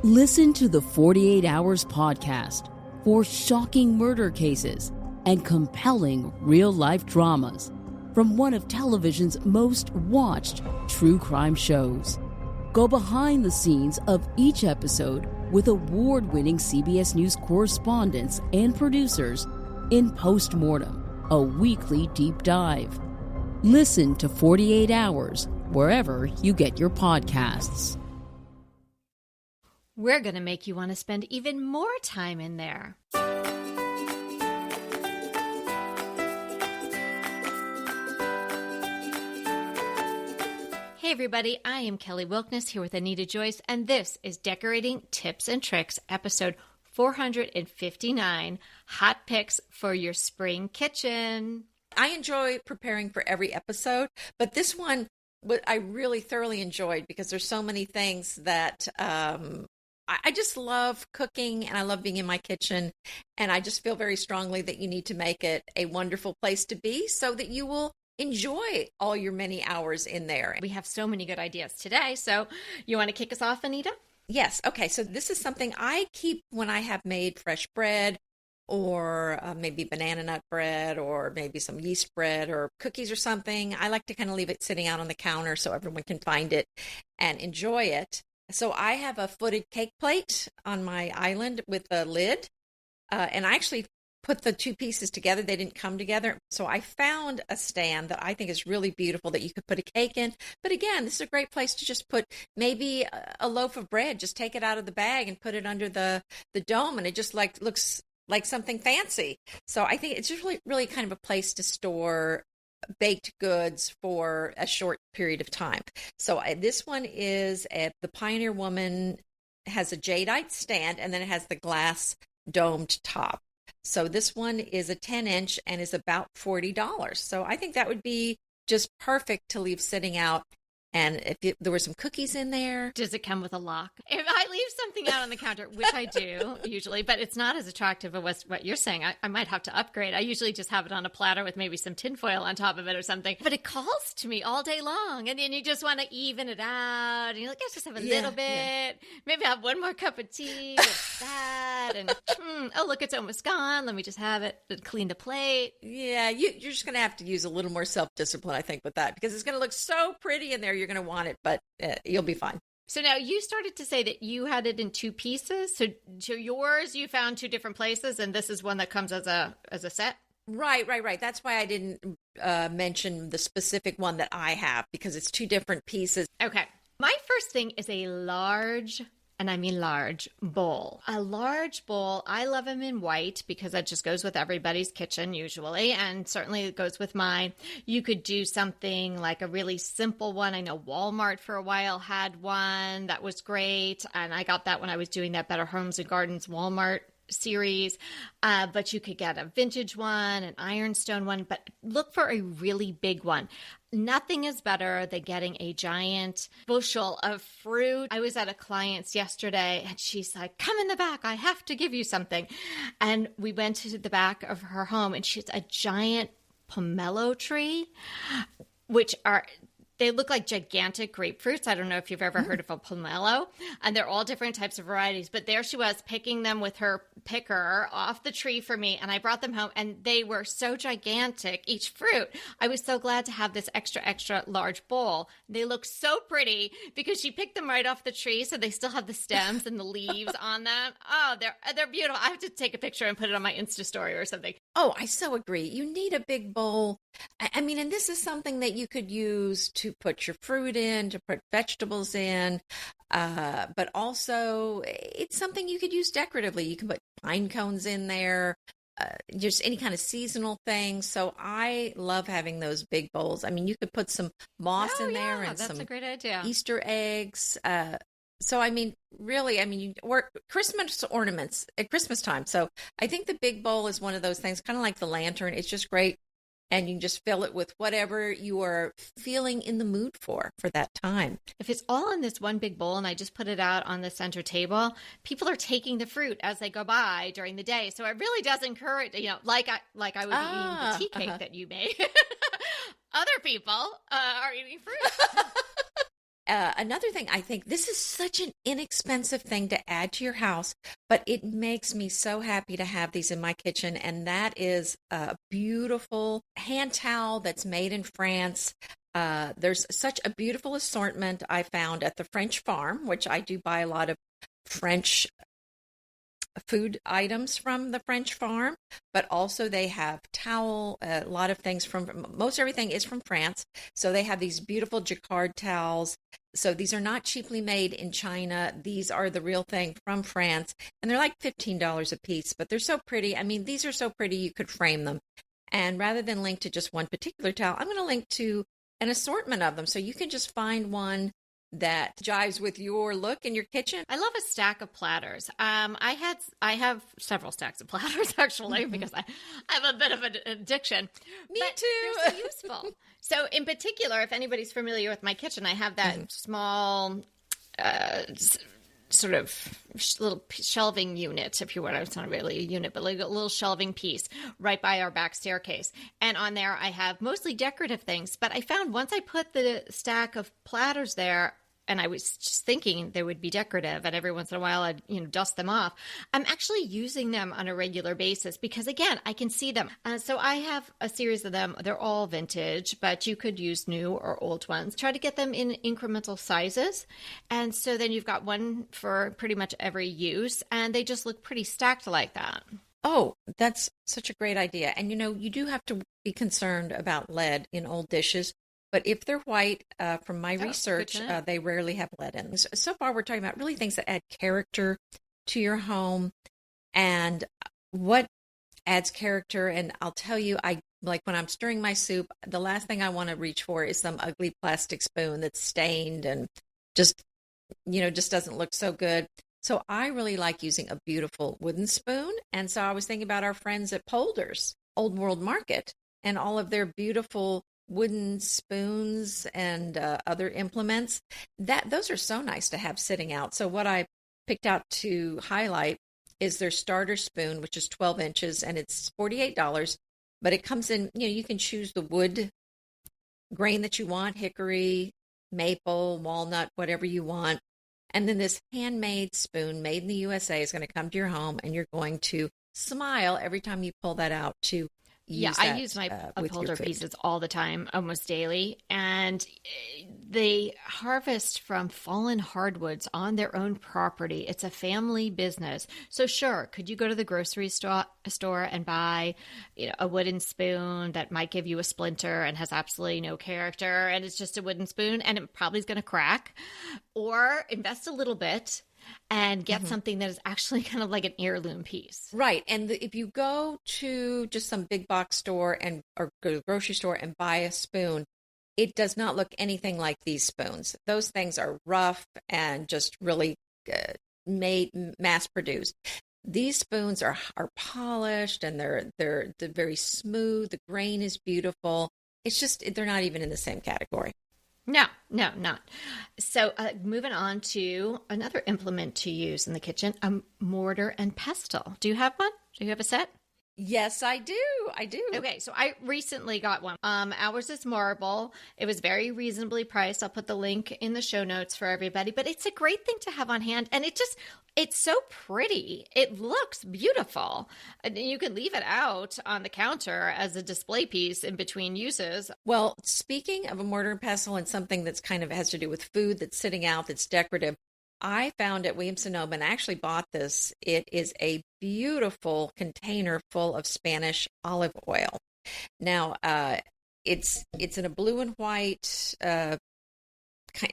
Listen to the 48 Hours podcast for shocking murder cases and compelling real-life dramas from one of television's most watched true crime shows. Go behind the scenes of each episode with award-winning CBS News correspondents and producers in Postmortem, a weekly deep dive. Listen to 48 Hours wherever you get your podcasts. We're going to make you want to spend even more time in there. Hey everybody, I am Kelly Wilkniss here with Anita Joyce, and this is Decorating Tips and Tricks, episode 459, Hot Picks for Your Spring Kitchen. I enjoy preparing for every episode, but this one I really thoroughly enjoyed because there's so many things that I just love cooking, and I love being in my kitchen, and I just feel very strongly that you need to make it a wonderful place to be so that you will enjoy all your many hours in there. We have so many good ideas today, so you want to kick us off, Anita? Yes. Okay, so this is something I keep when I have made fresh bread or maybe banana nut bread or maybe some yeast bread or cookies or something. I like to kind of leave it sitting out on the counter so everyone can find it and enjoy it. So I have a footed cake plate on my island with a lid, and I actually put the two pieces together. They didn't come together. So I found a stand that I think is really beautiful that you could put a cake in. But again, this is a great place to just put maybe a loaf of bread. Just take it out of the bag and put it under the dome, and it just looks like something fancy. So I think it's just really kind of a place to store baked goods for a short period of time. So this one is the Pioneer Woman has a jadeite stand, and then it has the glass domed top. So this one is a 10-inch and is about $40. So I think that would be just perfect to leave sitting out. And if there were some cookies in there. Does it come with a lock? If I leave something out on the counter, which I do usually, but it's not as attractive as what you're saying, I might have to upgrade. I usually just have it on a platter with maybe some tinfoil on top of it or something. But it calls to me all day long. And then you just want to even it out. And you're like, let's just have a little bit. Yeah. Maybe have one more cup of tea with that. And oh, look, it's almost gone. Let me just have it and clean the plate. Yeah, you're just going to have to use a little more self-discipline, I think, with that. Because it's going to look so pretty in there. You're going to want it, but you'll be fine. So now you started to say that you had it in two pieces. So yours, you found two different places, and this is one that comes as a set? Right. That's why I didn't mention the specific one that I have, because it's two different pieces. Okay. My first thing is a large, and I mean large, bowl. A large bowl. I love them in white because that just goes with everybody's kitchen usually, and certainly it goes with mine. You could do something like a really simple one. I know Walmart for a while had one that was great, and I got that when I was doing that Better Homes and Gardens Walmart series, but you could get a vintage one, an ironstone one, but look for a really big one. Nothing is better than getting a giant bushel of fruit. I was at a client's yesterday and she's like, come in the back, I have to give you something. And we went to the back of her home and she's a giant pomelo tree, they look like gigantic grapefruits. I don't know if you've ever heard of a pomelo. And they're all different types of varieties. But there she was picking them with her picker off the tree for me. And I brought them home and they were so gigantic, each fruit. I was so glad to have this extra large bowl. They look so pretty because she picked them right off the tree. So they still have the stems and the leaves on them. Oh, they're beautiful. I have to take a picture and put it on my Insta story or something. Oh, I so agree. You need a big bowl. I mean, and this is something that you could use to put your fruit in, to put vegetables in, but also it's something you could use decoratively. You can put pine cones in there, just any kind of seasonal thing. So I love having those big bowls. I mean, you could put some moss in there and that's some a great idea. Easter eggs. So, I mean, really, or Christmas ornaments at Christmas time. So I think the big bowl is one of those things, kind of like the lantern. It's just great. And you can just fill it with whatever you are feeling in the mood for that time. If it's all in this one big bowl and I just put it out on the center table, people are taking the fruit as they go by during the day. So it really does encourage, like I would be eating the tea cake that you made. Other people are eating fruit. Another thing, I think this is such an inexpensive thing to add to your house, but it makes me so happy to have these in my kitchen. And that is a beautiful hand towel that's made in France. There's such a beautiful assortment I found at the French Farm, which I do buy a lot of French food items from the French Farm, but also they have towel, a lot of things from, most everything is from France. So they have these beautiful jacquard towels. So these are not cheaply made in China. These are the real thing from France. And they're like $15 a piece, but they're so pretty. I mean, these are so pretty you could frame them. And rather than link to just one particular towel, I'm going to link to an assortment of them. So you can just find one that jives with your look in your kitchen. I love a stack of platters. I have several stacks of platters actually because I have a bit of an addiction. Me but too. They're so useful. So in particular, if anybody's familiar with my kitchen, I have that small sort of little shelving unit, if you want. It's not really a unit, but like a little shelving piece right by our back staircase. And on there, I have mostly decorative things. But I found once I put the stack of platters there, and I was just thinking they would be decorative, and every once in a while I'd dust them off. I'm actually using them on a regular basis because, again, I can see them. So I have a series of them. They're all vintage, but you could use new or old ones. Try to get them in incremental sizes. And so then you've got one for pretty much every use, and they just look pretty stacked like that. Oh, that's such a great idea. And you do have to be concerned about lead in old dishes. But if they're white, from my research, they rarely have lead in them. So far, we're talking about really things that add character to your home. And what adds character, and I'll tell you, I like when I'm stirring my soup, the last thing I want to reach for is some ugly plastic spoon that's stained and just doesn't look so good. So I really like using a beautiful wooden spoon. And so I was thinking about our friends at Polder's Old World Market and all of their beautiful wooden spoons and other implements. Those are so nice to have sitting out. So what I picked out to highlight is their starter spoon, which is 12 inches, and it's $48. But it comes in, you can choose the wood grain that you want, hickory, maple, walnut, whatever you want. And then this handmade spoon made in the USA is going to come to your home, and you're going to smile every time you pull that out to I use my upholder pieces all the time, almost daily. And they harvest from fallen hardwoods on their own property. It's a family business. So sure, could you go to the grocery store and buy a wooden spoon that might give you a splinter and has absolutely no character, and it's just a wooden spoon and it probably is going to crack? Or invest a little bit and get something that is actually kind of like an heirloom piece. Right. And if you go to just some big box store or go to the grocery store and buy a spoon, it does not look anything like these spoons. Those things are rough and just really mass produced. These spoons are polished, and they're very smooth. The grain is beautiful. It's just, they're not even in the same category. No, not. So moving on to another implement to use in the kitchen, a mortar and pestle. Do you have one? Do you have a set? Yes, I do. Okay, so I recently got one. Ours is marble. It was very reasonably priced. I'll put the link in the show notes for everybody, but it's a great thing to have on hand, and it's so pretty. It looks beautiful. And you can leave it out on the counter as a display piece in between uses. Well, speaking of a mortar and pestle and something that's kind of has to do with food that's sitting out, that's decorative, I found at Williams-Sonoma, and I actually bought this. It is a beautiful container full of Spanish olive oil. Now, it's in a blue and white.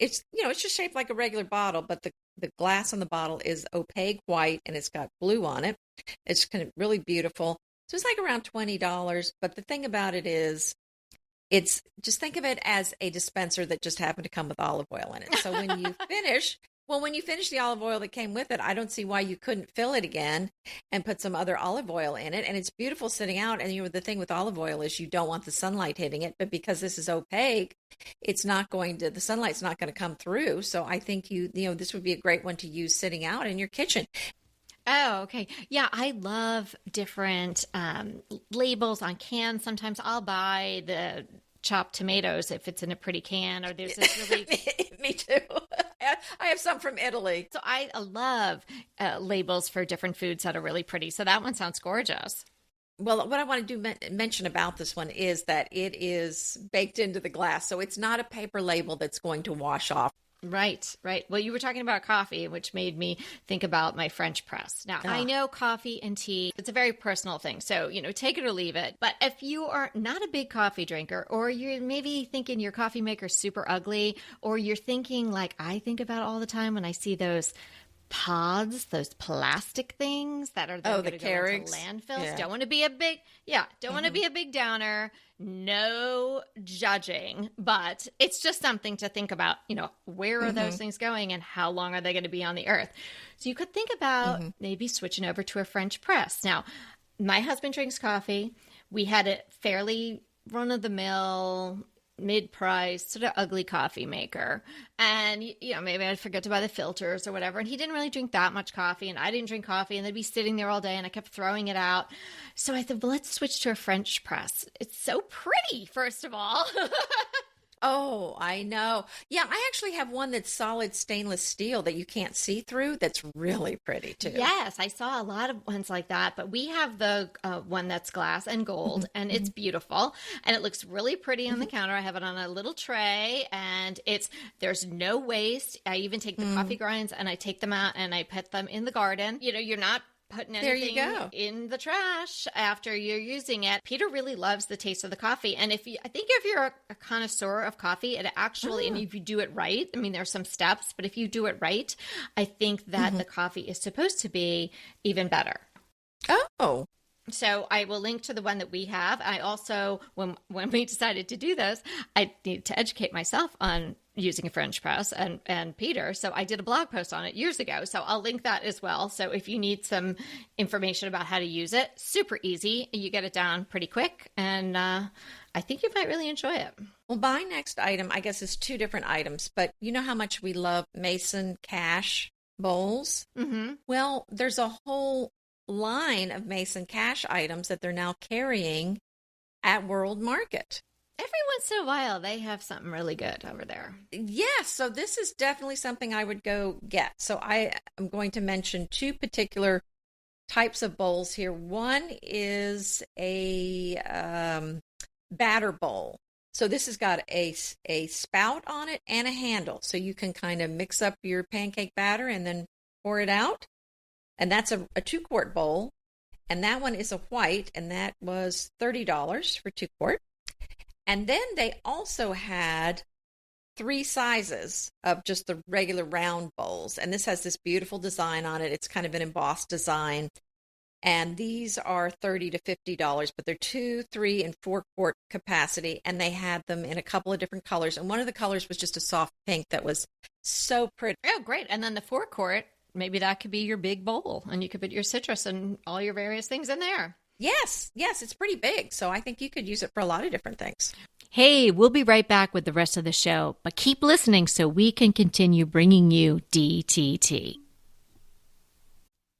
It's just shaped like a regular bottle, but the glass on the bottle is opaque white, and it's got blue on it. It's kind of really beautiful. So it's like around $20. But the thing about it is, just think of it as a dispenser that just happened to come with olive oil in it. So when you finish the olive oil that came with it, I don't see why you couldn't fill it again and put some other olive oil in it. And it's beautiful sitting out. And the thing with olive oil is you don't want the sunlight hitting it, but because this is opaque, the sunlight's not going to come through. So I think this would be a great one to use sitting out in your kitchen. Oh, okay. Yeah, I love different labels on cans. Sometimes I'll buy the chopped tomatoes if it's in a pretty can, or there's this really... Me too. I have some from Italy. So I love labels for different foods that are really pretty. So that one sounds gorgeous. Well, what I want to mention about this one is that it is baked into the glass. So it's not a paper label that's going to wash off. Right, right. Well, you were talking about coffee, which made me think about my French press. Now, I know coffee and tea, it's a very personal thing. So, take it or leave it. But if you are not a big coffee drinker, or you're maybe thinking your coffee maker's super ugly, or you're thinking like I think about all the time when I see those pods, those plastic things that are going to go into landfills. Yeah. Don't want to be a big, want to be a big downer. No judging, but it's just something to think about. Where are those things going and how long are they going to be on the earth? So you could think about maybe switching over to a French press. Now, my husband drinks coffee. We had a fairly run-of-the-mill, mid-price, sort of ugly coffee maker. And, maybe I'd forget to buy the filters or whatever. And he didn't really drink that much coffee, and I didn't drink coffee, and they'd be sitting there all day, and I kept throwing it out. So I thought, well, let's switch to a French press. It's so pretty, first of all. Oh, I know. Yeah, I actually have one that's solid stainless steel that you can't see through. That's really pretty, too. Yes, I saw a lot of ones like that, but we have the one that's glass and gold, and it's beautiful, and it looks really pretty on the counter. I have it on a little tray, and there's no waste. I even take the coffee grinds, and I take them out, and I put them in the garden. You're not putting anything in the trash after you're using it. Peter really loves the taste of the coffee. And I think if you're a connoisseur of coffee, it actually, and if you do it right, I mean, there's some steps, but if you do it right, I think that the coffee is supposed to be even better. Oh. So I will link to the one that we have. I also, when we decided to do this, I needed to educate myself on using a French press and Peter. So I did a blog post on it years ago. So I'll link that as well. So if you need some information about how to use it, super easy. You get it down pretty quick. And I think you might really enjoy it. Well, my next item, I guess, is two different items. But you know how much we love Mason Cash bowls? Mm-hmm. Well, there's a whole line of Mason Cash items that they're now carrying at World Market. Every once in a while, they have something really good over there. Yes, so this is definitely something I would go get. So I am going to mention two particular types of bowls here. One is a batter bowl. So this has got a spout on it and a handle. So you can kind of mix up your pancake batter and then pour it out. And that's a 2-quart bowl. And that one is a white, and that was $30 for 2 quart. And then they also had 3 sizes of just the regular round bowls. And this has this beautiful design on it. It's kind of an embossed design. And these are $30 to $50, but they're 2, 3, and 4 quart capacity. And they had them in a couple of different colors. And one of the colors was just a soft pink that was so pretty. Oh, great. And then the 4 quart, maybe that could be your big bowl, and you could put your citrus and all your various things in there. Yes, it's pretty big. So I think you could use it for a lot of different things. Hey, we'll be right back with the rest of the show, but keep listening so we can continue bringing you DTT.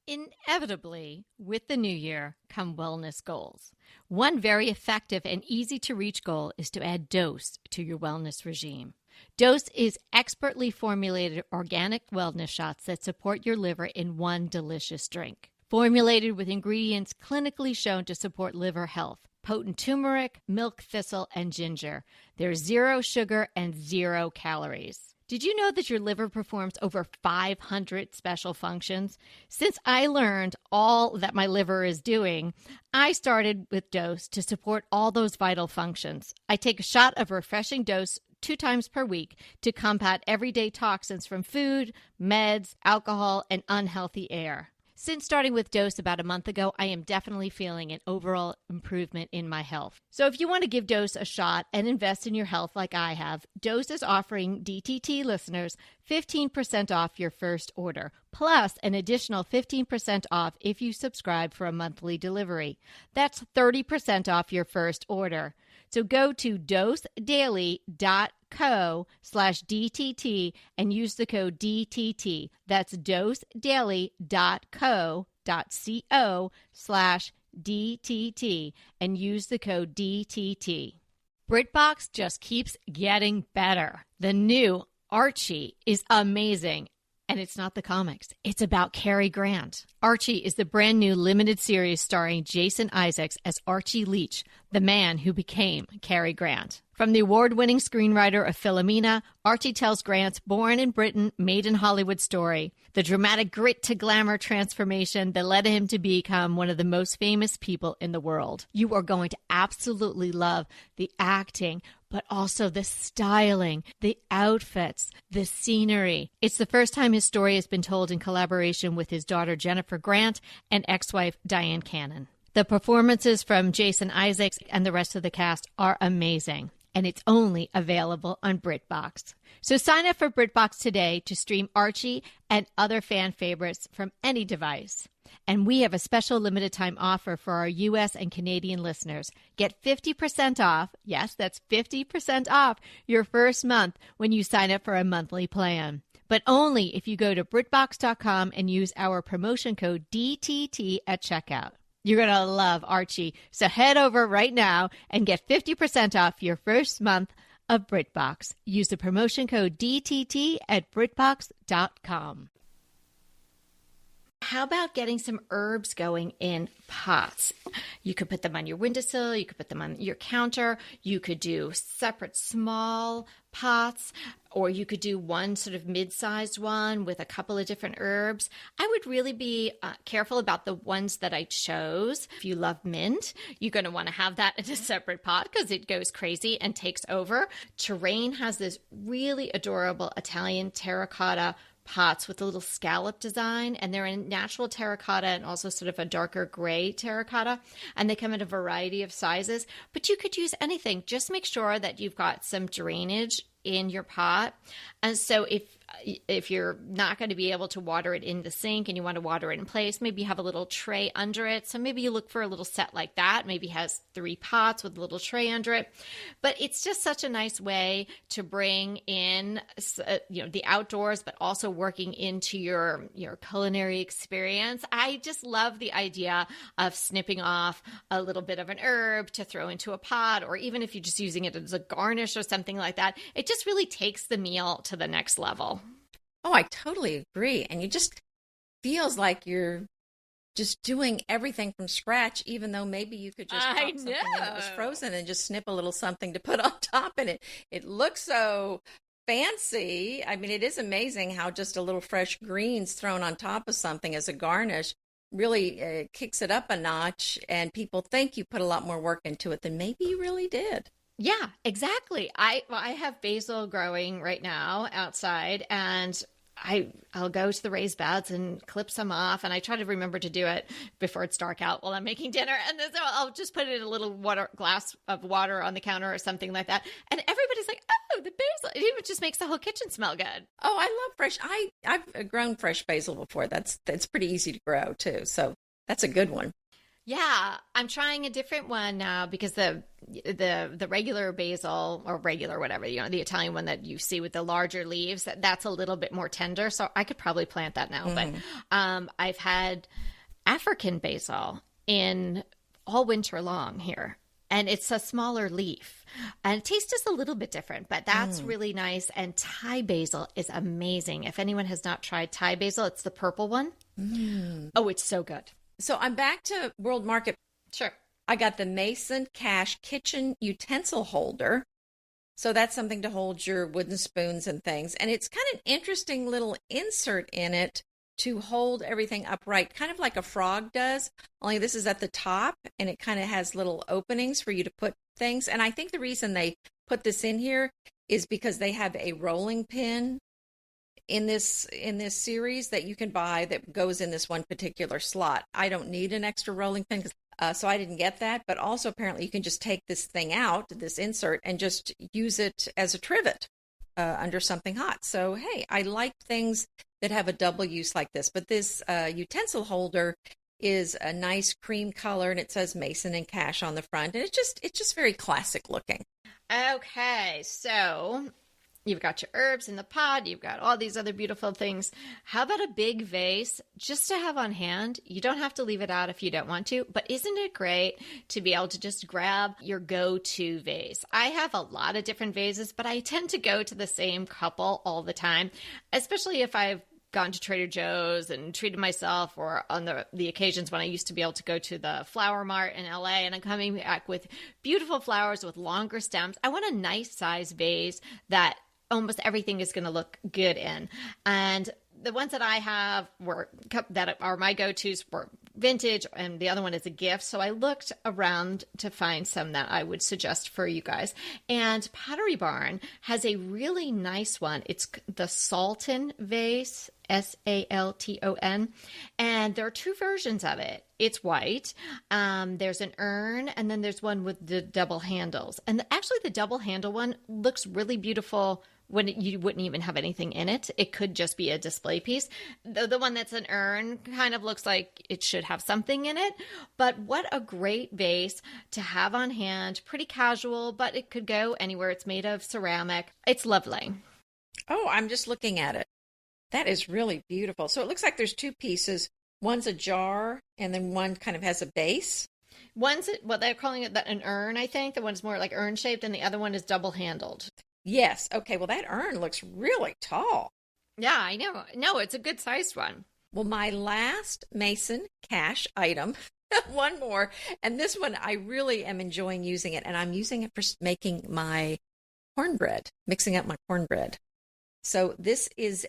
Inevitably, with the new year come wellness goals. One very effective and easy to reach goal is to add dose to your wellness regime. Dose is expertly formulated organic wellness shots that support your liver in one delicious drink. Formulated with ingredients clinically shown to support liver health, potent turmeric, milk thistle, and ginger. There's 0 sugar and 0 calories. Did you know that your liver performs over 500 special functions? Since I learned all that my liver is doing, I started with Dose to support all those vital functions. I take a shot of refreshing Dose 2 times per week to combat everyday toxins from food, meds, alcohol, and unhealthy air. Since starting with Dose about a month ago, I am definitely feeling an overall improvement in my health. So if you want to give Dose a shot and invest in your health like I have, Dose is offering DTT listeners 15% off your first order, plus an additional 15% off if you subscribe for a monthly delivery. That's 30% off your first order. So go to dosedaily.co/DTT and use the code DTT. That's dosedaily.co.co/DTT and use the code DTT. BritBox just keeps getting better. The new Archie is amazing. And it's not the comics. It's about Cary Grant. Archie is the brand new limited series starring Jason Isaacs as Archie Leach, the man who became Cary Grant. From the award-winning screenwriter of Philomena, Archie tells Grant's born in Britain, made in Hollywood story, the dramatic grit to glamour transformation that led him to become one of the most famous people in the world. You are going to absolutely love the acting, but also the styling, the outfits, the scenery. It's the first time his story has been told in collaboration with his daughter Jennifer Grant and ex-wife Diane Cannon. The performances from Jason Isaacs and the rest of the cast are amazing, and it's only available on BritBox. So sign up for BritBox today to stream Archie and other fan favorites from any device. And we have a special limited time offer for our U.S. and Canadian listeners. Get 50% off, yes, that's 50% off your first month when you sign up for a monthly plan. But only if you go to BritBox.com and use our promotion code DTT at checkout. You're going to love Archie. So head over right now and get 50% off your first month of BritBox. Use the promotion code DTT at BritBox.com. How about getting some herbs going in pots? You could put them on your windowsill. You could put them on your counter. You could do separate small pots, or you could do one sort of mid-sized one with a couple of different herbs. I would really be careful about the ones that I chose. If you love mint, you're going to want to have that in a separate pot because it goes crazy and takes over. Terrain has this really adorable Italian terracotta pots with a little scallop design, and they're in natural terracotta and also sort of a darker gray terracotta, and they come in a variety of sizes, but you could use anything. Just make sure that you've got some drainage in your pot. And so if you're not going to be able to water it in the sink and you want to water it in place, maybe you have a little tray under it. So maybe you look for a little set like that. Maybe it has 3 pots with a little tray under it. But it's just such a nice way to bring in, the outdoors, but also working into your culinary experience. I just love the idea of snipping off a little bit of an herb to throw into a pot, or even if you're just using it as a garnish or something like that. It just really takes the meal to the next level. Oh, I totally agree. And you just feels like you're just doing everything from scratch, even though maybe you could just pop something in that was frozen and just snip a little something to put on top, and it looks so fancy. I mean, it is amazing how just a little fresh greens thrown on top of something as a garnish really kicks it up a notch, and people think you put a lot more work into it than maybe you really did. Yeah, exactly. I have basil growing right now outside, and I'll go to the raised beds and clip some off, and I try to remember to do it before it's dark out while I'm making dinner, and then so I'll just put it in a little glass of water on the counter or something like that, and everybody's like, oh, the basil, it even just makes the whole kitchen smell good. Oh, I love fresh. I've grown fresh basil before. That's pretty easy to grow too, so that's a good one. Yeah, I'm trying a different one now because the regular basil, or regular whatever, the Italian one that you see with the larger leaves, that's a little bit more tender. So I could probably plant that now. Mm. But I've had African basil in all winter long here, and it's a smaller leaf, and it tastes just a little bit different, but that's really nice. And Thai basil is amazing. If anyone has not tried Thai basil, it's the purple one. Oh, it's so good. So I'm back to World Market. Sure. I got the Mason Cash kitchen utensil holder. So that's something to hold your wooden spoons and things. And it's kind of an interesting little insert in it to hold everything upright, kind of like a frog does, only this is at the top, and it kind of has little openings for you to put things. And I think the reason they put this in here is because they have a rolling pin in this series that you can buy that goes in this one particular slot. I don't need an extra rolling pin, so I didn't get that. But also apparently you can just take this thing out, this insert, and just use it as a trivet under something hot. So, hey, I like things that have a double use like this. But this utensil holder is a nice cream color, and it says Mason and Cash on the front. And it's just very classic looking. Okay, so You've got your herbs in the pot. You've got all these other beautiful things. How about a big vase just to have on hand? You don't have to leave it out if you don't want to, but isn't it great to be able to just grab your go-to vase? I have a lot of different vases, but I tend to go to the same couple all the time, especially if I've gone to Trader Joe's and treated myself, or on the occasions when I used to be able to go to the flower mart in LA, and I'm coming back with beautiful flowers with longer stems. I want a nice size vase that almost everything is going to look good in. And the ones that I have that are my go-tos were vintage, and the other one is a gift. So I looked around to find some that I would suggest for you guys. And Pottery Barn has a really nice one. It's the Salton vase, Salton. And there are two versions of it. It's white. There's an urn, and then there's one with the double handles. And actually the double handle one looks really beautiful when you wouldn't even have anything in it. It could just be a display piece. The one that's an urn kind of looks like it should have something in it. But what a great vase to have on hand. Pretty casual, but it could go anywhere. It's made of ceramic. It's lovely. Oh, I'm just looking at it. That is really beautiful. So it looks like there's two pieces. One's a jar, and then one kind of has a base. One's, well, they're calling it an urn, I think. The one's more like urn shaped, and the other one is double handled. Yes. Okay. Well, that urn looks really tall. Yeah, I know. No, it's a good sized one. Well, my last Mason cash item, one more, and this one I really am enjoying using it, and I'm using it for making my cornbread, mixing up my cornbread. So this is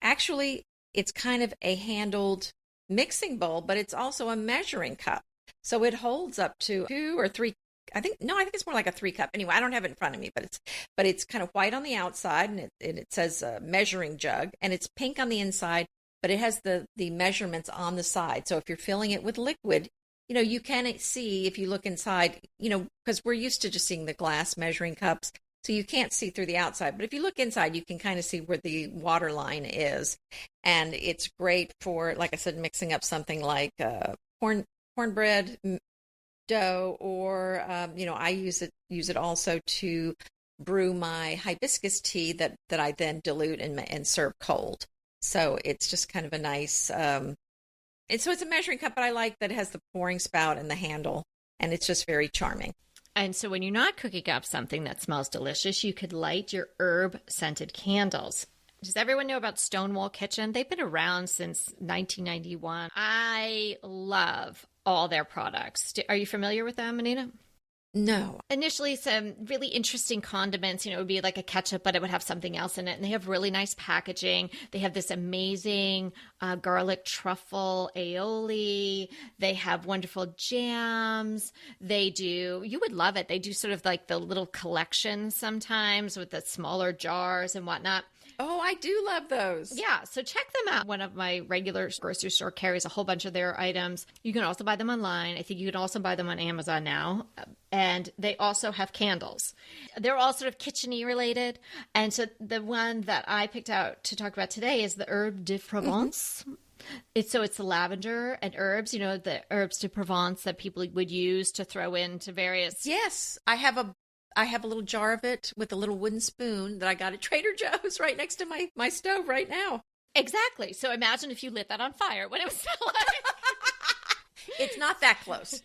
actually, it's kind of a handled mixing bowl, but it's also a measuring cup. So it holds up to 2 or 3. I think it's more like a 3 cup. Anyway, I don't have it in front of me, but it's kind of white on the outside, and it says measuring jug, and it's pink on the inside, but it has the measurements on the side. So if you're filling it with liquid, you can see if you look inside, because we're used to just seeing the glass measuring cups, so you can't see through the outside. But if you look inside, you can kind of see where the water line is, and it's great for, like I said, mixing up something like cornbread dough, or I use it also to brew my hibiscus tea that I then dilute and serve cold. So it's just kind of a nice and so it's a measuring cup, but I like that it has the pouring spout and the handle, and it's just very charming. And so when you're not cooking up something that smells delicious, you could light your herb scented candles. Does everyone know about Stonewall Kitchen? They've been around since 1991. I love all their products. Are you familiar with them, Anita? No. Initially, some really interesting condiments. It would be like a ketchup, but it would have something else in it. And they have really nice packaging. They have this amazing garlic truffle aioli. They have wonderful jams. You would love it. They do sort of like the little collections sometimes with the smaller jars and whatnot. Oh, I do love those. Yeah, so check them out. One of my regular grocery store carries a whole bunch of their items. You can also buy them online. I think you can also buy them on Amazon now. And they also have candles. They're all sort of kitchen-y related. And so the one that I picked out to talk about today is the Herbe de Provence. Mm-hmm. It's the lavender and herbs, the herbs de Provence that people would use to throw into various... Yes, I have a little jar of it with a little wooden spoon that I got at Trader Joe's right next to my stove right now. Exactly. So imagine if you lit that on fire. What it would smell like. It's not that close.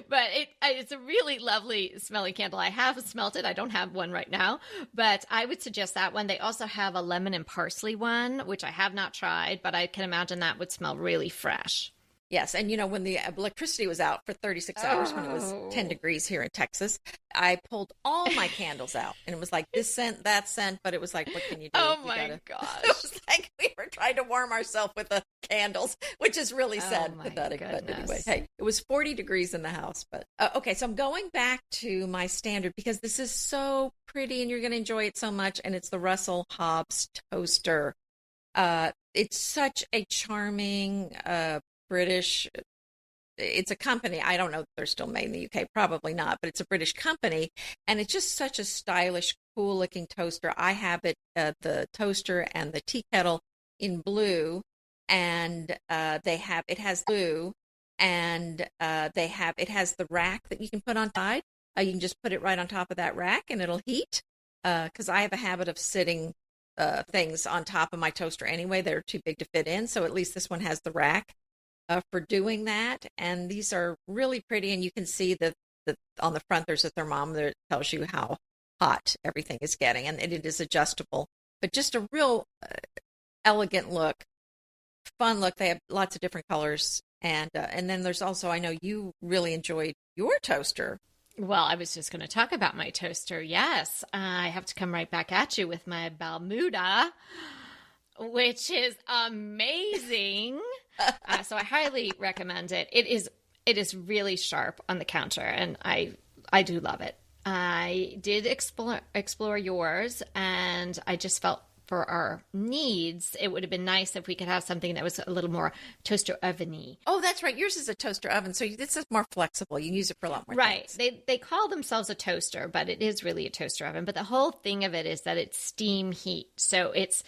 But it's a really lovely smelling candle. I have smelt it. I don't have one right now, but I would suggest that one. They also have a lemon and parsley one, which I have not tried, but I can imagine that would smell really fresh. Yes, and when the electricity was out for 36 hours when it was 10 degrees here in Texas, I pulled all my candles out, and it was like this scent, that scent, but it was like, what can you do? Oh my gosh. It was like we were trying to warm ourselves with the candles, which is really sad, pathetic. But anyway, hey, it was 40 degrees in the house. But okay, so I'm going back to my standard because this is so pretty, and you're going to enjoy it so much, and it's the Russell Hobbs toaster. It's such a charming British, it's a company. I don't know if they're still made in the UK, probably not, but it's a British company, and it's just such a stylish, cool looking toaster. I have it, the toaster and the tea kettle in blue, and it has blue, and it has the rack that you can put on side. You can just put it right on top of that rack and it'll heat. because I have a habit of sitting things on top of my toaster anyway. They're too big to fit in. So at least this one has the rack for doing that. And these are really pretty. And you can see that on the front, there's a thermometer that tells you how hot everything is getting. And it is adjustable, but just a real elegant look, fun look. They have lots of different colors. And then there's also, I know you really enjoyed your toaster. Well, I was just going to talk about my toaster. Yes, I have to come right back at you with my Bermuda, which is amazing. So I highly recommend it. It is really sharp on the counter, and I do love it. I did explore yours, and I just felt for our needs, it would have been nice if we could have something that was a little more toaster oven-y. Oh, that's right. Yours is a toaster oven, so this is more flexible. You can use it for a lot more things. They call themselves a toaster, but it is really a toaster oven. But the whole thing of it is that it's steam heat, so it's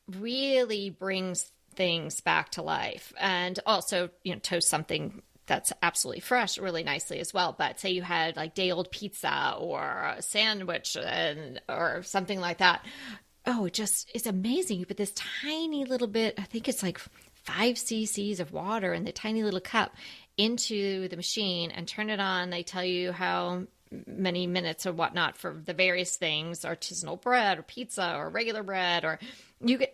really brings things back to life, and also toast something that's absolutely fresh really nicely as well. But say you had like day-old pizza or a sandwich or something like that. Oh, it's amazing. You put this tiny little bit, I think it's like 5 cc's of water in the tiny little cup into the machine and turn it on. They tell you how many minutes or whatnot for the various things, artisanal bread or pizza or regular bread, or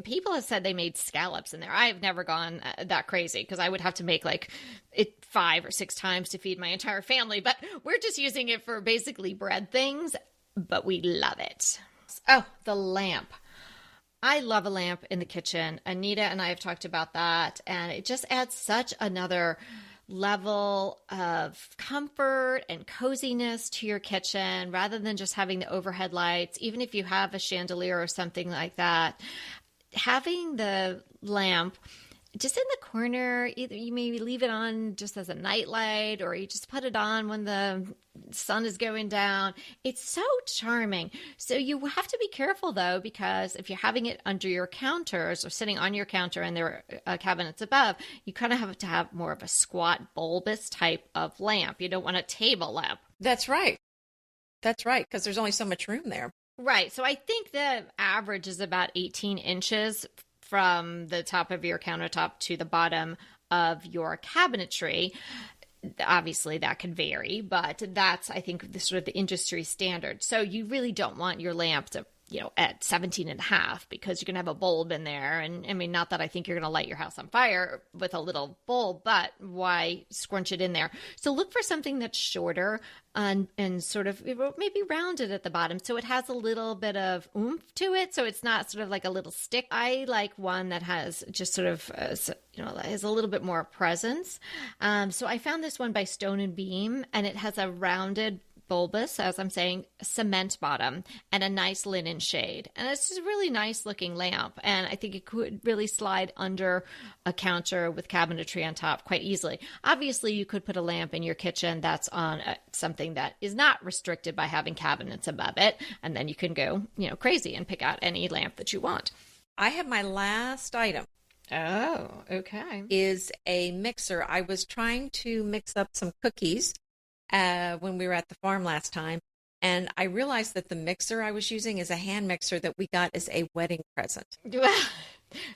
people have said they made scallops in there. I've never gone that crazy because I would have to make like it 5 or 6 times to feed my entire family, but we're just using it for basically bread things, but we love it. Oh, the lamp. I love a lamp in the kitchen. Anita and I have talked about that, and it just adds such another level of comfort and coziness to your kitchen rather than just having the overhead lights. Even if you have a chandelier or something like that, having the lamp just in the corner, either you maybe leave it on just as a night light or you just put it on when the sun is going down. It's so charming. So you have to be careful though, because if you're having it under your counters or sitting on your counter and there are cabinets above, you kind of have to have more of a squat bulbous type of lamp. You don't want a table lamp. That's right. That's right. Because there's only so much room there. Right. So I think the average is about 18 inches from the top of your countertop to the bottom of your cabinetry. Obviously, that could vary, but that's, I think, the sort of the industry standard. So you really don't want your lamp to, at 17 and a half because you're going to have a bulb in there. And I mean, not that I think you're going to light your house on fire with a little bulb, but why scrunch it in there? So look for something that's shorter and sort of maybe rounded at the bottom. So it has a little bit of oomph to it. So it's not sort of like a little stick. I like one that has just sort of, has a little bit more presence. So I found this one by Stone and Beam, and it has a rounded bulbous, as I'm saying, cement bottom and a nice linen shade. And it's just a really nice looking lamp. And I think it could really slide under a counter with cabinetry on top quite easily. Obviously, you could put a lamp in your kitchen that's on something that is not restricted by having cabinets above it. And then you can go, crazy and pick out any lamp that you want. I have my last item. Oh, okay. Is a mixer. I was trying to mix up some cookies when we were at the farm last time. And I realized that the mixer I was using is a hand mixer that we got as a wedding present.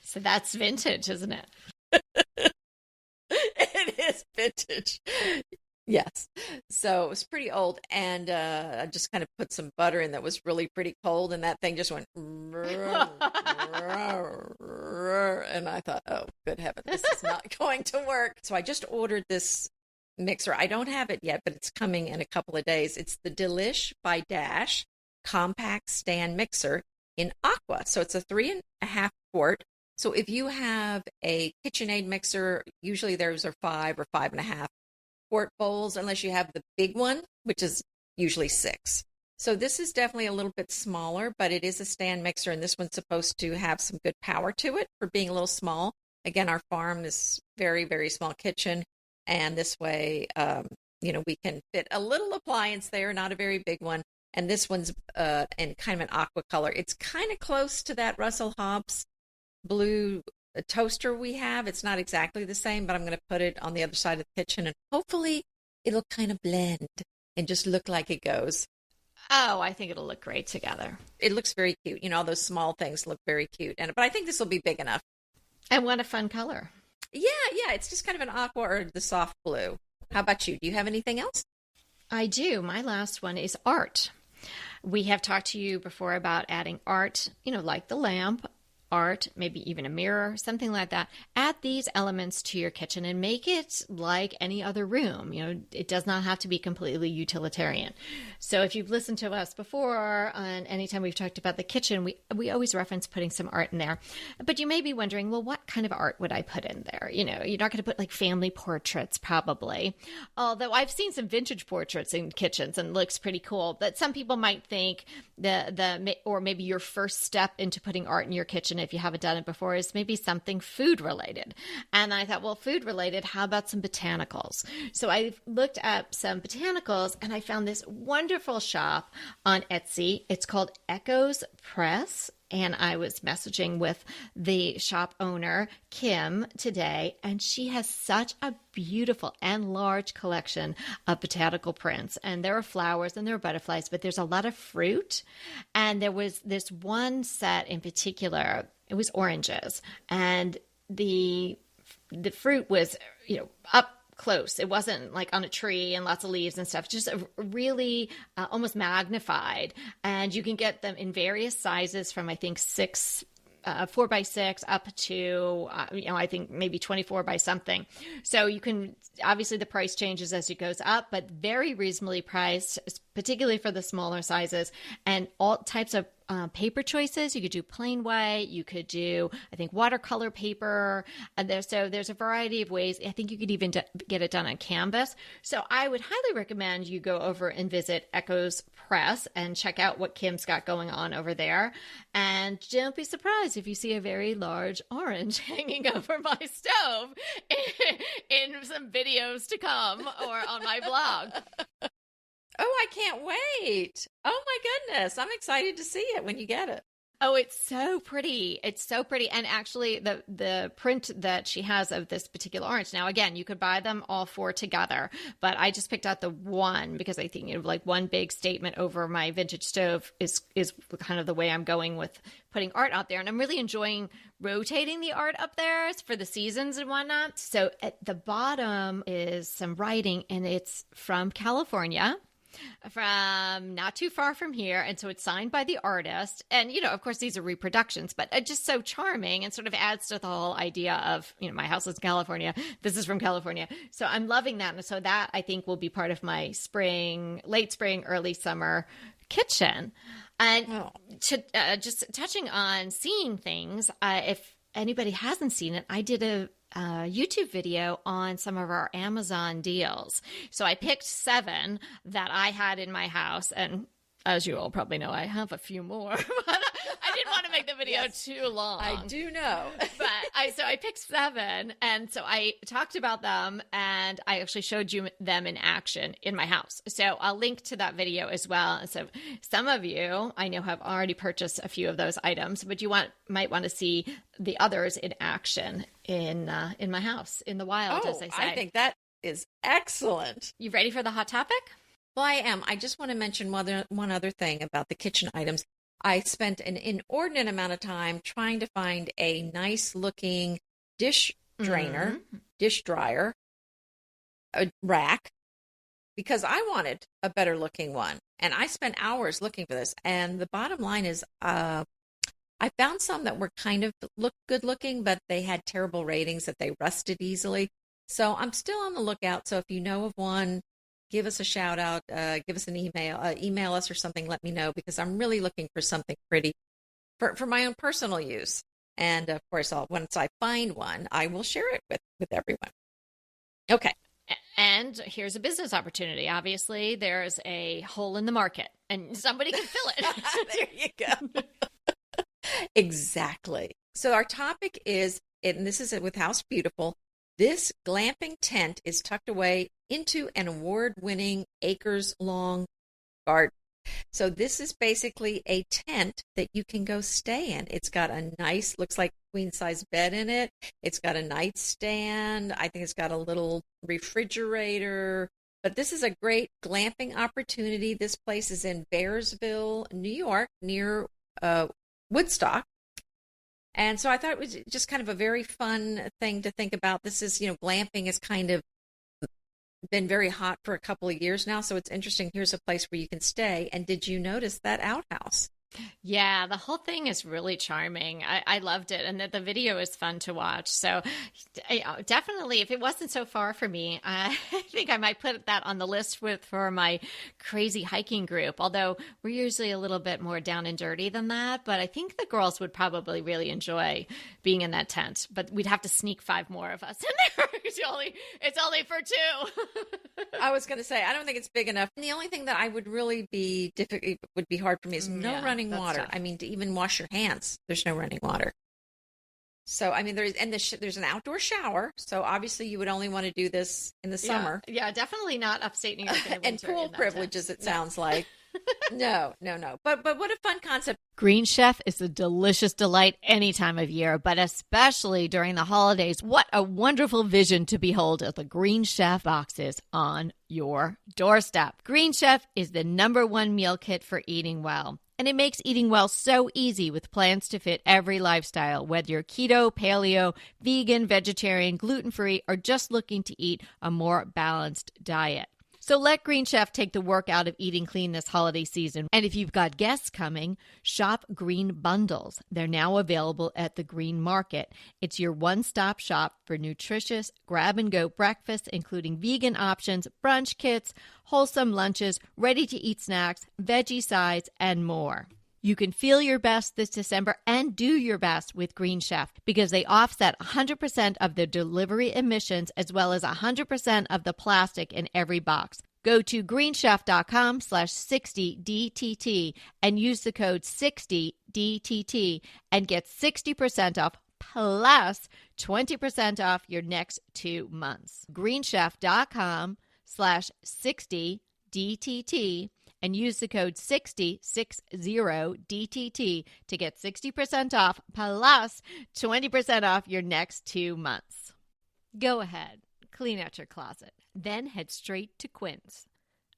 So that's vintage, isn't it? It is vintage. Yes. So it was pretty old. And I just kind of put some butter in that was really pretty cold. And that thing just went. And I thought, oh, good heaven, this is not going to work. So I just ordered this mixer. I don't have it yet, but it's coming in a couple of days. It's the Delish by Dash compact stand mixer in aqua. So it's a 3.5 quart. So if you have a KitchenAid mixer, usually those are 5 or 5.5 quart bowls, unless you have the big one, which is usually 6. So this is definitely a little bit smaller, but it is a stand mixer, and this one's supposed to have some good power to it for being a little small. Again, our farm is very, very small kitchen. And this way, we can fit a little appliance there, not a very big one. And this one's in kind of an aqua color. It's kind of close to that Russell Hobbs blue toaster we have. It's not exactly the same, but I'm going to put it on the other side of the kitchen, and hopefully it'll kind of blend and just look like it goes. Oh, I think it'll look great together. It looks very cute. You know, all those small things look very cute. But I think this will be big enough. And what a fun color. Yeah. It's just kind of an aqua or the soft blue. How about you? Do you have anything else? I do. My last one is art. We have talked to you before about adding art, like the lamp, art, maybe even a mirror, something like that. Add these elements to your kitchen and make it like any other room. It does not have to be completely utilitarian. So if you've listened to us before, and anytime we've talked about the kitchen, we always reference putting some art in there. But you may be wondering, well, what kind of art would I put in there? You're not going to put like family portraits, probably. Although I've seen some vintage portraits in kitchens and it looks pretty cool. But some people might think or maybe your first step into putting art in your kitchen, if you haven't done it before, is maybe something food related. And I thought, well, food related, how about some botanicals? So I looked up some botanicals and I found this wonderful shop on Etsy. It's called Echoes Press. And I was messaging with the shop owner, Kim, today, and she has such a beautiful and large collection of botanical prints. And there are flowers and there are butterflies, but there's a lot of fruit. And there was this one set in particular, it was oranges. And the fruit was, up close. It wasn't like on a tree and lots of leaves and stuff, just really almost magnified. And you can get them in various sizes from, I think, 4x6 up to, I think maybe 24 by something. So you can, obviously the price changes as it goes up, but very reasonably priced, particularly for the smaller sizes, and all types of paper choices. You could do plain white. You could do, I think, watercolor paper. So there's a variety of ways. I think you could even get it done on canvas. So I would highly recommend you go over and visit Echoes Press and check out what Kim's got going on over there. And don't be surprised if you see a very large orange hanging over my stove in some videos to come or on my blog. Oh, I can't wait. Oh, my goodness. I'm excited to see it when you get it. Oh, it's so pretty. It's so pretty. And actually, the print that she has of this particular orange, now, again, you could buy them all four together, but I just picked out the one because I think, like one big statement over my vintage stove is kind of the way I'm going with putting art out there. And I'm really enjoying rotating the art up there for the seasons and whatnot. So at the bottom is some writing, and it's from California, from not too far from here. And so it's signed by the artist. And, of course, these are reproductions, but it's just so charming and sort of adds to the whole idea of, my house is California. This is from California. So I'm loving that. And so that, I think, will be part of my late spring, early summer kitchen. And just touching on seeing things, if anybody hasn't seen it, I did a YouTube video on some of our Amazon deals. So I picked 7 that I had in my house, and as you all probably know, I have a few more, but I didn't want to make the video too long. I do know. But I picked 7, and so I talked about them, and I actually showed you them in action in my house. So I'll link to that video as well. And so some of you, I know, have already purchased a few of those items, but you might want to see the others in action in my house, in the wild, as I say. I think that is excellent. You ready for the hot topic? Well, I am. I just want to mention one other thing about the kitchen items. I spent an inordinate amount of time trying to find a nice looking dish drainer, dish dryer, a rack, because I wanted a better looking one. And I spent hours looking for this. And the bottom line is, I found some that were kind of good looking, but they had terrible ratings, that they rusted easily. So I'm still on the lookout. So if you know of one, give us a shout out, give us an email us or something, let me know, because I'm really looking for something pretty for my own personal use. And of course, once I find one, I will share it with everyone. Okay. And here's a business opportunity. Obviously, there's a hole in the market and somebody can fill it. There you go. Exactly. So our topic is, and this is it with House Beautiful, this glamping tent is tucked away into an award-winning acres-long garden. So this is basically a tent that you can go stay in. It's got a nice, looks like queen-size bed in it. It's got a nightstand. I think it's got a little refrigerator. But this is a great glamping opportunity. This place is in Bearsville, New York, near Woodstock. And so I thought it was just kind of a very fun thing to think about. This is, glamping has kind of been very hot for a couple of years now. So it's interesting. Here's a place where you can stay. And did you notice that outhouse? Yeah, the whole thing is really charming. I loved it, and the video is fun to watch. So definitely, if it wasn't so far for me, I think I might put that on the list for my crazy hiking group, although we're usually a little bit more down and dirty than that. But I think the girls would probably really enjoy being in that tent, but we'd have to sneak 5 more of us in there. It's only for 2. I was going to say, I don't think it's big enough. And the only thing that I would really be difficult, would be hard for me is no running water. Tough. I mean, to even wash your hands, there's no running water. So, I mean, there's an outdoor shower. So obviously you would only want to do this in the summer. Yeah, definitely not upstate New York in the and winter pool privileges, it sounds like. No. But what a fun concept. Green Chef is a delicious delight any time of year, but especially during the holidays. What a wonderful vision to behold as the Green Chef boxes on your doorstep. Green Chef is the #1 meal kit for eating well. And it makes eating well so easy with plans to fit every lifestyle, whether you're keto, paleo, vegan, vegetarian, gluten-free, or just looking to eat a more balanced diet. So let Green Chef take the work out of eating clean this holiday season. And if you've got guests coming, shop Green Bundles. They're now available at the Green Market. It's your one-stop shop for nutritious grab-and-go breakfast, including vegan options, brunch kits, wholesome lunches, ready-to-eat snacks, veggie sides, and more. You can feel your best this December and do your best with Green Chef because they offset 100% of the delivery emissions as well as 100% of the plastic in every box. Go to greenchef.com/60DTT and use the code 60DTT and get 60% off plus 20% off your next 2 months. greenchef.com/60DTT and use the code 60DTT to get 60% off plus 20% off your next 2 months. Go ahead, clean out your closet, then head straight to Quince.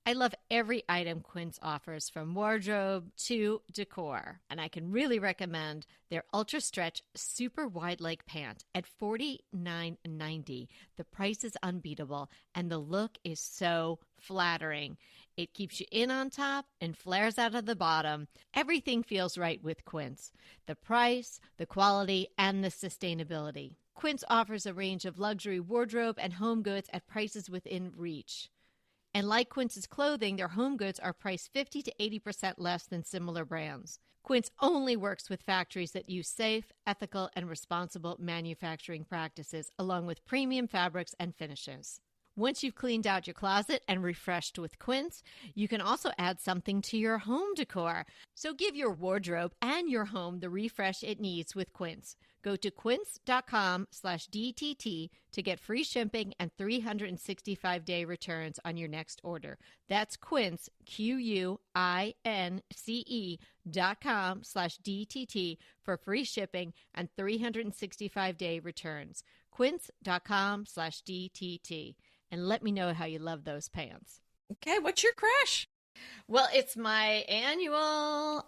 I love every item Quince offers, from wardrobe to decor, and I can really recommend their Ultra Stretch Super Wide Leg Pant at $49.90. The price is unbeatable, and the look is so flattering. It keeps you in on top and flares out of the bottom. Everything feels right with Quince. The price, the quality, and the sustainability. Quince offers a range of luxury wardrobe and home goods at prices within reach. And like Quince's clothing, their home goods are priced 50 to 80% less than similar brands. Quince only works with factories that use safe, ethical, and responsible manufacturing practices, along with premium fabrics and finishes. Once you've cleaned out your closet and refreshed with Quince, you can also add something to your home decor. So give your wardrobe and your home the refresh it needs with Quince. Go to quince.com/DTT to get free shipping and 365-day returns on your next order. That's Quince, QUINCE.com/DTT for free shipping and 365-day returns. Quince.com/DTT. And let me know how you love those pants. Okay, what's your crush? Well, it's my annual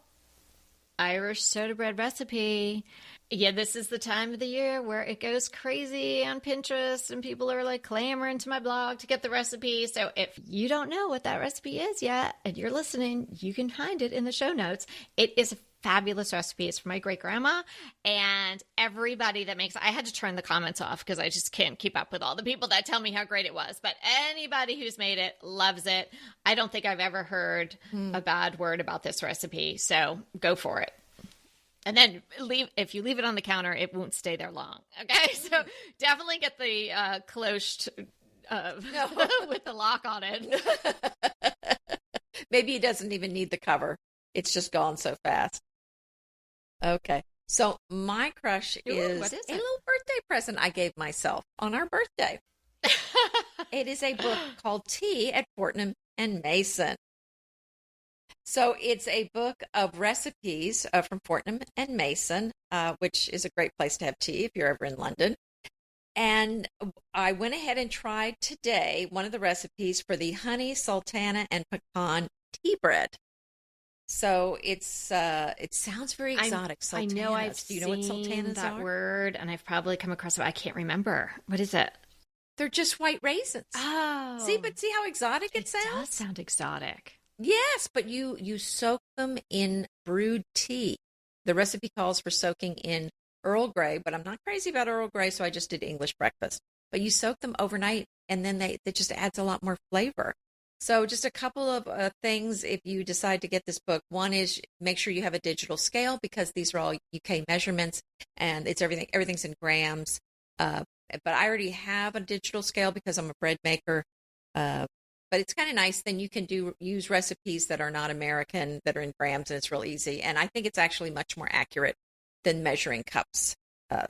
Irish soda bread recipe. Yeah, this is the time of the year where it goes crazy on Pinterest and people are like clamoring to my blog to get the recipe. So if you don't know what that recipe is yet and you're listening, you can find it in the show notes. It is a fabulous recipe. It's from my great grandma, and everybody that makes it, I had to turn the comments off because I just can't keep up with all the people that tell me how great it was. But anybody who's made it loves it. I don't think I've ever heard a bad word about this recipe. So go for it. And then if you leave it on the counter, it won't stay there long. Okay, so definitely get the cloche with the lock on it. Maybe it doesn't even need the cover. It's just gone so fast. Okay, so my crush is what is a it? little birthday present I gave myself on our birthday. It is a book called Tea at Fortnum and Mason. So it's a book of recipes from Fortnum and Mason, which is a great place to have tea if you're ever in London. And I went ahead and tried today one of the recipes for the honey, sultana, and pecan tea bread. So it sounds very exotic. I know Sultanas. Do you know what sultanas that are? word, and I've probably come across it. I can't remember. What is it? They're just white raisins. Oh, See how exotic it sounds? It does sound exotic. Yes, but you soak them in brewed tea. The recipe calls for soaking in Earl Grey, but I'm not crazy about Earl Grey, so I just did English breakfast. But you soak them overnight, and then it just adds a lot more flavor. So just a couple of things if you decide to get this book. One is make sure you have a digital scale because these are all UK measurements, and it's everything's in grams. But I already have a digital scale because I'm a bread maker. But it's kind of nice. Then you can use recipes that are not American, that are in grams, and it's real easy. And I think it's actually much more accurate than measuring cups,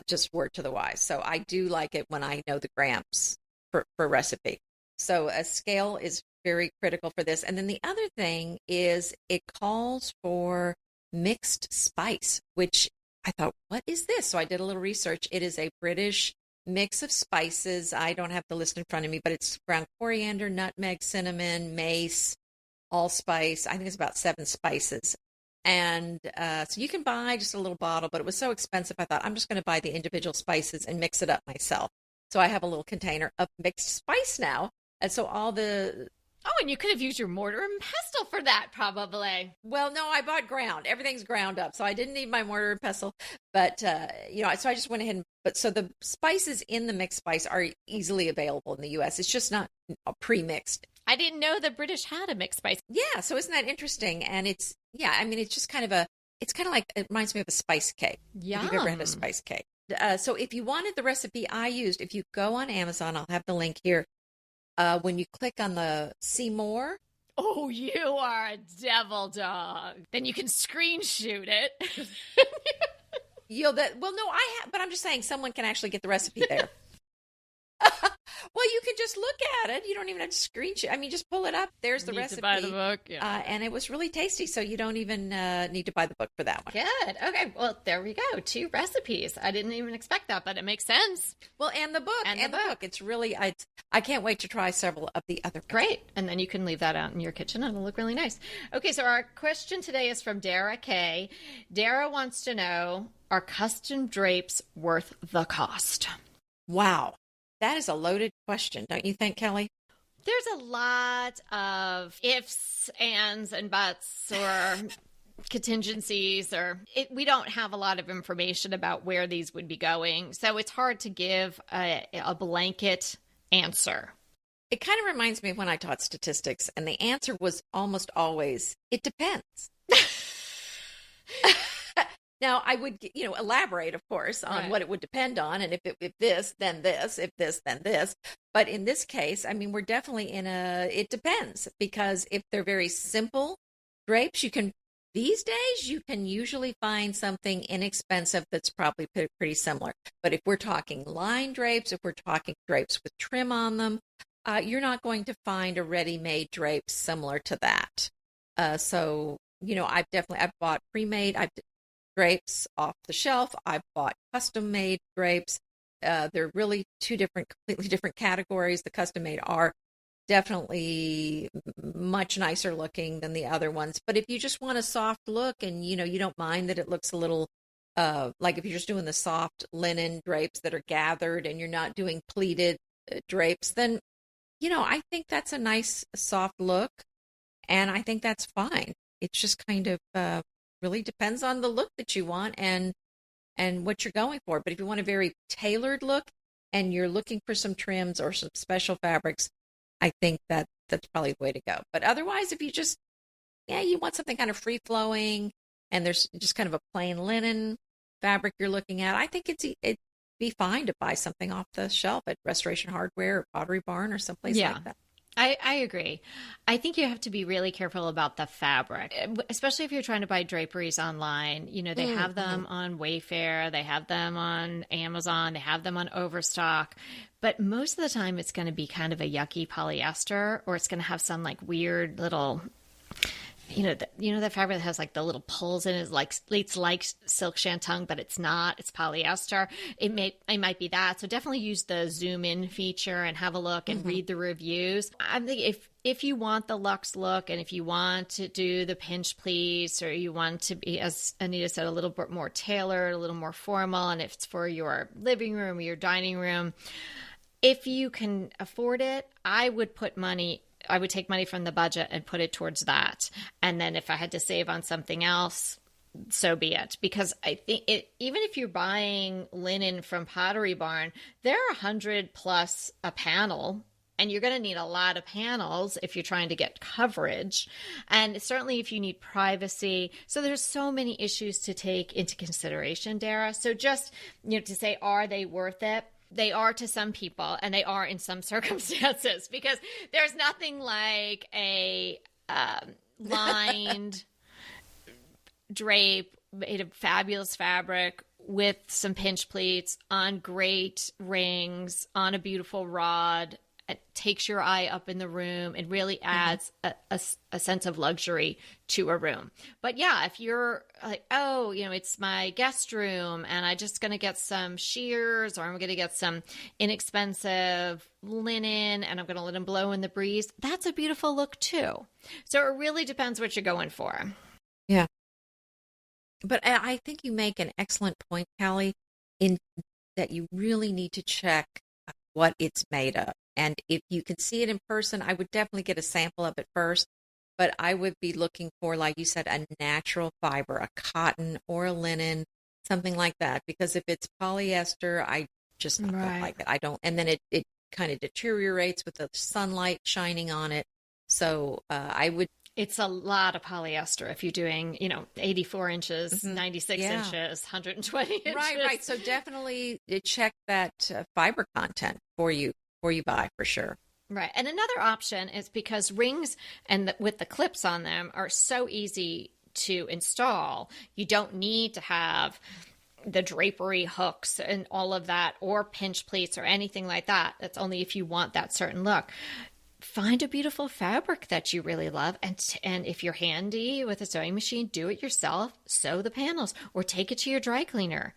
just word to the wise. So I do like it when I know the grams for recipe. So a scale is very critical for this. And then the other thing is it calls for mixed spice, which I thought, what is this? So I did a little research. It is a British mix of spices. I don't have the list in front of me, but it's ground coriander, nutmeg, cinnamon, mace, allspice. I think it's about 7 spices. And so you can buy just a little bottle, but it was so expensive. I thought I'm just going to buy the individual spices and mix it up myself. So I have a little container of mixed spice now. And so Oh, and you could have used your mortar and pestle for that, probably. Well, no, I bought ground. Everything's ground up, so I didn't need my mortar and pestle. But so I just went ahead so the spices in the mixed spice are easily available in the U.S. It's just not pre-mixed. I didn't know the British had a mixed spice. Yeah, so isn't that interesting? And it's just it's kind of like, it reminds me of a spice cake. Yum. If you've ever had a spice cake. So if you wanted the recipe I used, if you go on Amazon, I'll have the link here. When you click on the see more. Oh, you are a devil dog. Then you can screenshot it. But I'm just saying someone can actually get the recipe there. Well, you can just look at it. You don't even have to screenshot. I mean, just pull it up. There's the recipe. To buy the book. Yeah. And it was really tasty, so you don't even need to buy the book for that one. Good. Okay. Well, there we go. 2 recipes. I didn't even expect that, but it makes sense. Well, and the book. And the book. It's really, I can't wait to try several of the other. Great. And then you can leave that out in your kitchen and it'll look really nice. Okay. So our question today is from Dara K. Dara wants to know, are custom drapes worth the cost? Wow. That is a loaded question, don't you think, Kelly? There's a lot of ifs, ands, and buts, or contingencies, we don't have a lot of information about where these would be going. So it's hard to give a blanket answer. It kind of reminds me of when I taught statistics, and the answer was almost always, it depends. Now, I would, elaborate, of course, on what it would depend on. And if this, then this, if this, then this. But in this case, I mean, we're definitely it depends. Because if they're very simple drapes, these days, you can usually find something inexpensive that's probably pretty similar. But if we're talking line drapes, if we're talking drapes with trim on them, you're not going to find a ready-made drape similar to that. So, I've bought pre-made, drapes off the shelf. I've bought custom-made drapes. They're really 2 completely different categories. The custom-made are definitely much nicer looking than the other ones. But if you just want a soft look and, you don't mind that it looks a little, like if you're just doing the soft linen drapes that are gathered and you're not doing pleated drapes, then, I think that's a nice soft look. And I think that's fine. It's just kind of, really depends on the look that you want and what you're going for. But if you want a very tailored look and you're looking for some trims or some special fabrics, I think that's probably the way to go. But otherwise, if you just, you want something kind of free-flowing and there's just kind of a plain linen fabric you're looking at, I think it'd be fine to buy something off the shelf at Restoration Hardware or Pottery Barn or someplace like that. I agree. I think you have to be really careful about the fabric, especially if you're trying to buy draperies online. They have them on Wayfair, they have them on Amazon, they have them on Overstock. But most of the time it's going to be kind of a yucky polyester, or it's going to have some like weird little that fabric that has like the little pulls in it, like it's like silk shantung, but it's not. It's polyester. It might be that. So definitely use the zoom in feature and have a look and read the reviews. I think if you want the luxe look and if you want to do the pinch pleats, or you want to be, as Anita said, a little bit more tailored, a little more formal, and if it's for your living room or your dining room, if you can afford it, I would take money from the budget and put it towards that. And then if I had to save on something else, so be it. Because I think even if you're buying linen from Pottery Barn, they're $100+ a panel. And you're going to need a lot of panels if you're trying to get coverage. And certainly if you need privacy. So there's so many issues to take into consideration, Dara. So just, to say, are they worth it? They are to some people, and they are in some circumstances, because there's nothing like a lined drape made of fabulous fabric with some pinch pleats on great rings on a beautiful rod. It takes your eye up in the room. It really adds a sense of luxury to a room. But yeah, if you're like, it's my guest room and I'm just going to get some shears, or I'm going to get some inexpensive linen and I'm going to let them blow in the breeze, that's a beautiful look too. So it really depends what you're going for. Yeah. But I think you make an excellent point, Callie, in that you really need to check what it's made of. And if you can see it in person, I would definitely get a sample of it first. But I would be looking for, like you said, a natural fiber, a cotton or a linen, something like that. Because if it's polyester, I just don't like it. I don't. And then it kind of deteriorates with the sunlight shining on it. So I would. It's a lot of polyester if you're doing, 84 inches, 96 inches, 120 inches. Right. So definitely check that fiber content before you buy, for sure. Right. And another option is, because rings and with the clips on them are so easy to install, you don't need to have the drapery hooks and all of that, or pinch pleats or anything like that. That's only if you want that certain look. Find a beautiful fabric that you really love, and if you're handy with a sewing machine, do it yourself. Sew the panels, or take it to your dry cleaner,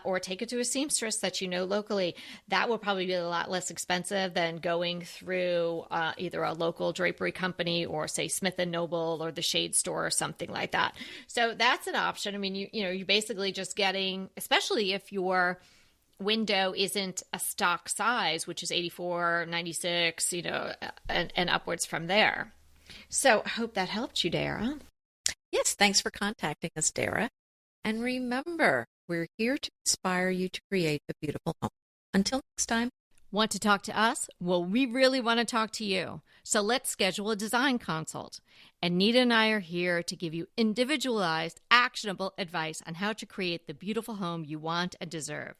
or take it to a seamstress that you know locally. That will probably be a lot less expensive than going through either a local drapery company or, say, Smith & Noble or the Shade Store or something like that. So that's an option. I mean, you're basically just getting, especially if your window isn't a stock size, which is 84, 96, and upwards from there. So I hope that helped you, Dara. Yes, thanks for contacting us, Dara. And remember, we're here to inspire you to create a beautiful home. Until next time. Want to talk to us? Well, we really want to talk to you. So let's schedule a design consult. Anita and I are here to give you individualized, actionable advice on how to create the beautiful home you want and deserve.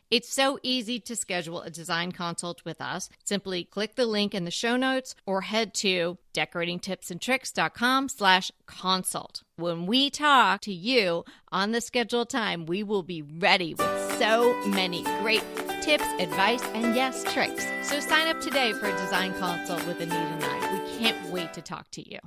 It's so easy to schedule a design consult with us. Simply click the link in the show notes or head to decoratingtipsandtricks.com/consult. When we talk to you on the scheduled time, we will be ready with so many great tips, advice, and yes, tricks. So sign up today for a design consult with Anita and I. We can't wait to talk to you.